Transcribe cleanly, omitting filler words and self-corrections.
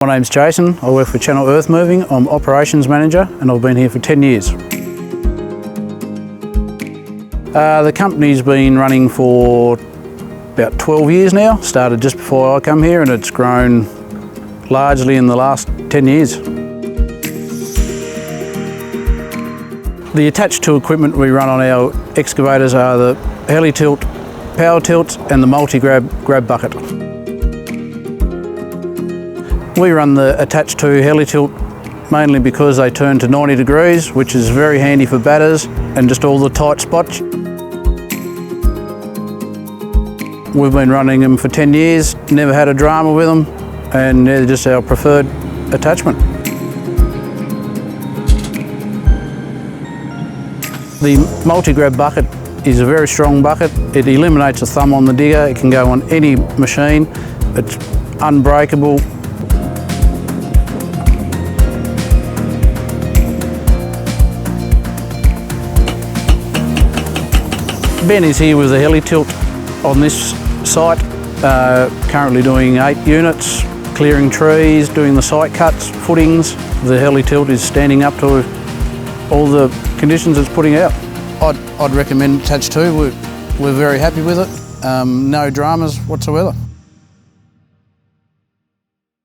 My name's Jason, I work for Channel Earthmoving. I'm Operations Manager and I've been here for 10 years. The company's been running for about 12 years now. Started just before I come here and it's grown largely in the last 10 years. The attached to equipment we run on our excavators are the Heli-Tilt, power tilts and the multi-grab bucket. We run the attached to Heli-Tilt mainly because they turn to 90 degrees, which is very handy for batters and just all the tight spots. We've been running them for 10 years, never had a drama with them, and they're just our preferred attachment. The multi-grab bucket is a very strong bucket. It eliminates a thumb on the digger. It can go on any machine. It's unbreakable. Ben is here with the Heli-Tilt on this site, currently doing 8 units, clearing trees, doing the site cuts, footings. The Heli-Tilt is standing up to all the conditions it's putting out. I'd recommend attached to. We're very happy with it, no dramas whatsoever.